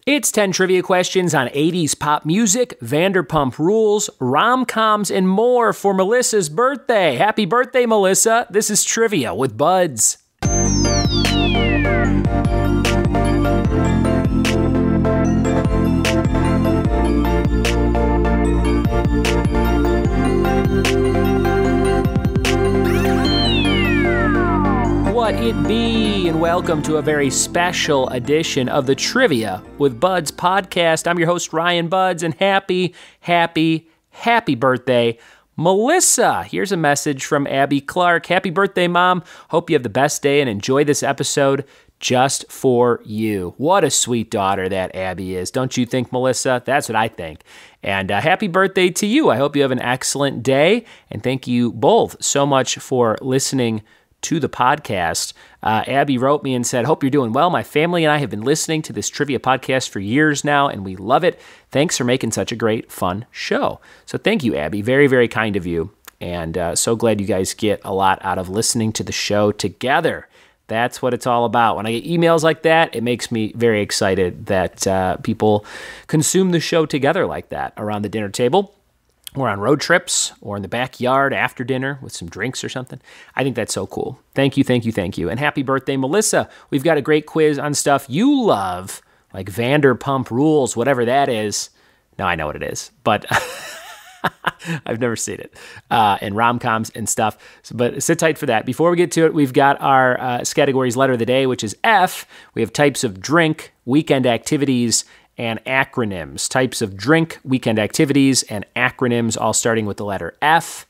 It's 10 trivia questions on 80s pop music, Vanderpump Rules, rom-coms, and more for Melissa's birthday. Happy birthday, Melissa. This is Trivia with Buds. What it be, and welcome to a very special edition of the Trivia with Buds podcast. I'm your host, Ryan Buds, and happy birthday, Melissa. Here's a message from Abbey Clark. Happy birthday, Mom. Hope you have the best day and enjoy this episode just for you. What a sweet daughter that Abbey is. Don't you think, Melissa? That's what I think. And happy birthday to you. I hope you have an excellent day, and thank you both so much for listening to the podcast. Abbey wrote me and said, hope you're doing well. My family and I have been listening to this trivia podcast for years now, and we love it. Thanks for making such a great, fun show. So thank you, Abbey. Very, very kind of you. And so glad you guys get a lot out of listening to the show together. That's what it's all about. When I get emails like that, it makes me very excited that people consume the show together like that around the dinner table, or on road trips, or in the backyard after dinner with some drinks or something. I think that's so cool. Thank you. And happy birthday, Melissa. We've got a great quiz on stuff you love, like Vanderpump Rules, whatever that is. No, I know what it is, but I've never seen it. And rom-coms and stuff. But sit tight for that. Before we get to it, we've got our categories letter of the day, which is F. We have types of drink, weekend activities, and acronyms. Types of drink, weekend activities, and acronyms, all starting with the letter F.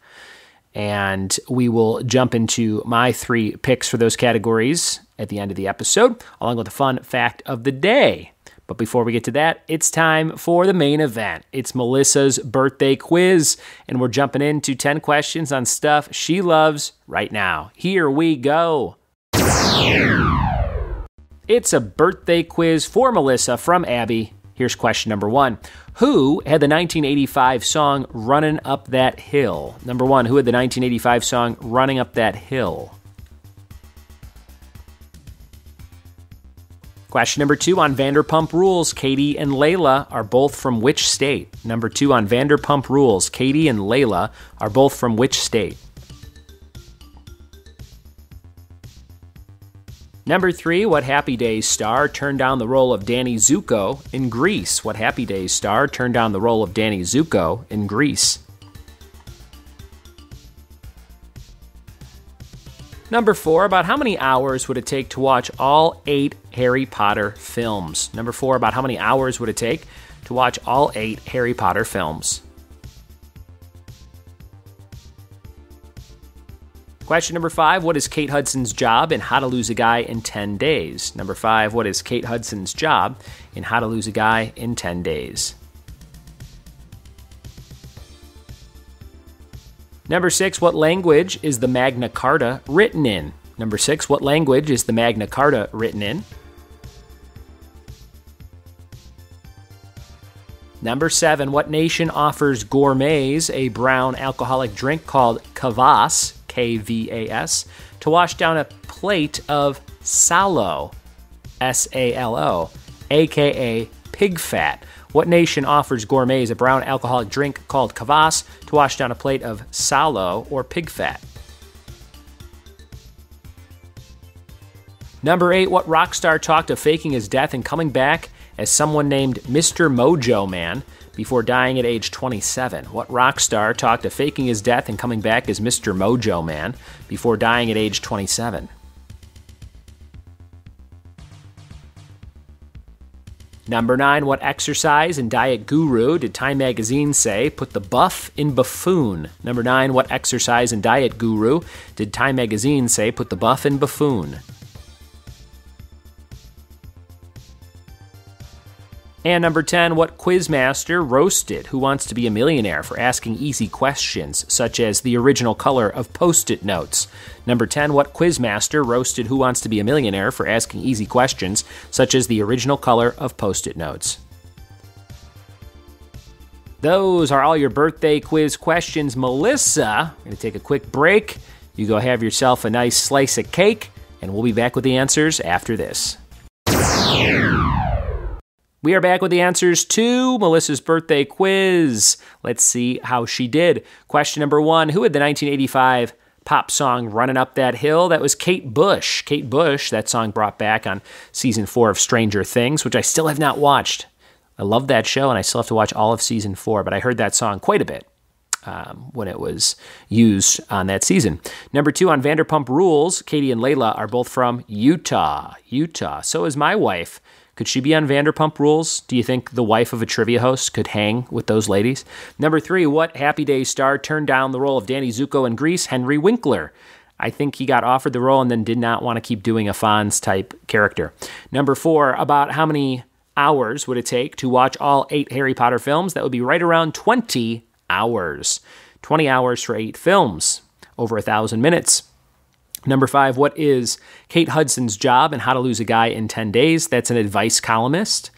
And we will jump into my 3 picks for those categories at the end of the episode, along with a fun fact of the day. But before we get to that, it's time for the main event. It's Melissa's birthday quiz, and we're jumping into 10 questions on stuff she loves right now. Here we go. It's a birthday quiz for Melissa from Abbey. Here's question number 1. Who had the 1985 song Runnin' Up That Hill? Number 1, who had the 1985 song Running Up That Hill? Question number 2 on Vanderpump Rules. Katie and Layla are both from which state? Number 2 on Vanderpump Rules. Katie and Layla are both from which state? Number 3, what Happy Days star turned down the role of Danny Zuko in Grease? What Happy Days star turned down the role of Danny Zuko in Grease? Number 4, about how many hours would it take to watch all 8 Harry Potter films? Number 4, about how many hours would it take to watch all 8 Harry Potter films? Question number 5, what is Kate Hudson's job in How to Lose a Guy in 10 Days? Number 5, what is Kate Hudson's job in How to Lose a Guy in 10 Days? Number 6, what language is the Magna Carta written in? Number 6, what language is the Magna Carta written in? Number 7, what nation offers gourmets a brown alcoholic drink called Kvass, Kvas, to wash down a plate of salo, S-A-L-O, a.k.a. pig fat? What nation offers gourmets a brown alcoholic drink called Kvass to wash down a plate of salo or pig fat? Number 8, what rock star talked of faking his death and coming back as someone named Mr. Mojo Man before dying at age 27? What rock star talked of faking his death and coming back as Mr. Mojo Man before dying at age 27? Number 9, what exercise and diet guru did Time Magazine say put the buff in buffoon? Number 9, what exercise and diet guru did Time Magazine say put the buff in buffoon? And number 10, what quizmaster roasted Who Wants to Be a Millionaire for asking easy questions, such as the original color of Post-it notes? Number 10, what quizmaster roasted Who Wants to Be a Millionaire for asking easy questions, such as the original color of Post-it notes? Those are all your birthday quiz questions, Melissa. We're going to take a quick break. You go have yourself a nice slice of cake, and we'll be back with the answers after this. We are back with the answers to Melissa's birthday quiz. Let's see how she did. Question number 1, who had the 1985 pop song Running Up That Hill? That was Kate Bush. Kate Bush, that song brought back on season 4 of Stranger Things, which I still have not watched. I love that show, and I still have to watch all of season 4, but I heard that song quite a bit when it was used on that season. Number 2, on Vanderpump Rules, Katie and Layla are both from Utah. So is my wife. Could she be on Vanderpump Rules? Do you think the wife of a trivia host could hang with those ladies? Number 3, what Happy Days star turned down the role of Danny Zuko in Grease? Henry Winkler. I think he got offered the role and then did not want to keep doing a Fonz-type character. Number 4, about how many hours would it take to watch all 8 Harry Potter films? That would be right around 20 hours. 20 hours for 8 films. Over 1,000 minutes. Number 5, what is Kate Hudson's job and How to Lose a Guy in 10 Days? That's an advice columnist.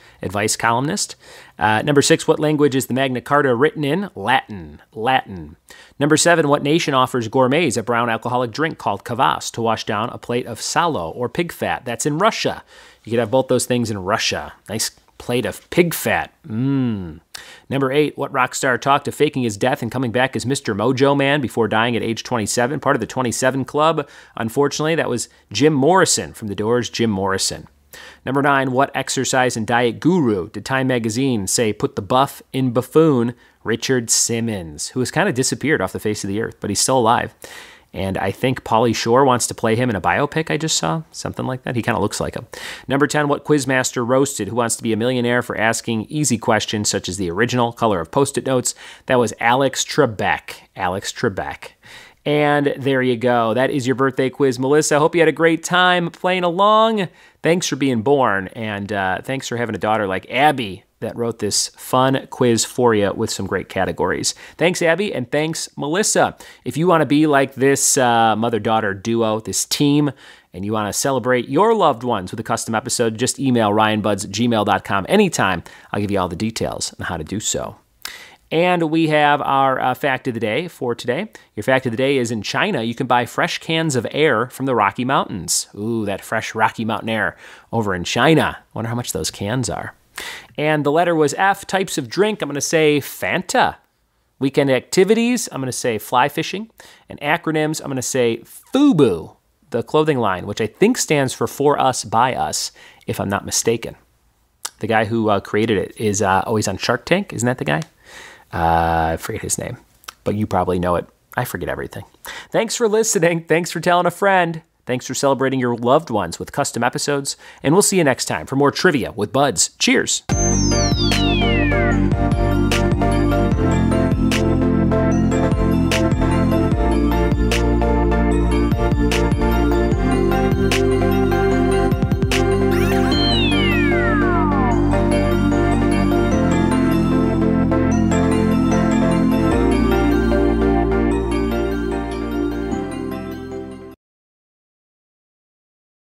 Number 6, what language is the Magna Carta written in? Latin. Number 7, what nation offers gourmets a brown alcoholic drink called kvass to wash down a plate of salo or pig fat? That's in Russia. You could have both those things in Russia. Nice plate of pig fat. Number 8, what rock star talked to faking his death and coming back as Mr. Mojo Man before dying at age 27, part of the 27 Club? Unfortunately, that was Jim Morrison from The Doors, Jim Morrison. Number 9, what exercise and diet guru did Time Magazine say put the buff in buffoon? Richard Simmons, who has kind of disappeared off the face of the earth, but he's still alive. And I think Pauly Shore wants to play him in a biopic I just saw. Something like that. He kind of looks like him. Number 10, what quizmaster roasted Who Wants to Be a Millionaire for asking easy questions such as the original color of Post-it notes? That was Alex Trebek. And there you go. That is your birthday quiz, Melissa. I hope you had a great time playing along. Thanks for being born, and thanks for having a daughter like Abby that wrote this fun quiz for you with some great categories. Thanks, Abby, and thanks, Melissa. If you want to be like this mother-daughter duo, this team, and you want to celebrate your loved ones with a custom episode, just email ryanbuds@gmail.com anytime. I'll give you all the details on how to do so. And we have our fact of the day for today. Your fact of the day is in China, you can buy fresh cans of air from the Rocky Mountains. Ooh, that fresh Rocky Mountain air over in China. Wonder how much those cans are. And the letter was F. Types of drink, I'm going to say Fanta. Weekend activities, I'm going to say fly fishing. And acronyms, I'm going to say FUBU, the clothing line, which I think stands for us, by us, if I'm not mistaken. The guy who created it is always on Shark Tank. Isn't that the guy? I forget his name, but you probably know it. I forget everything. Thanks for listening. Thanks for telling a friend. Thanks for celebrating your loved ones with custom episodes. And we'll see you next time for more trivia with Buds. Cheers.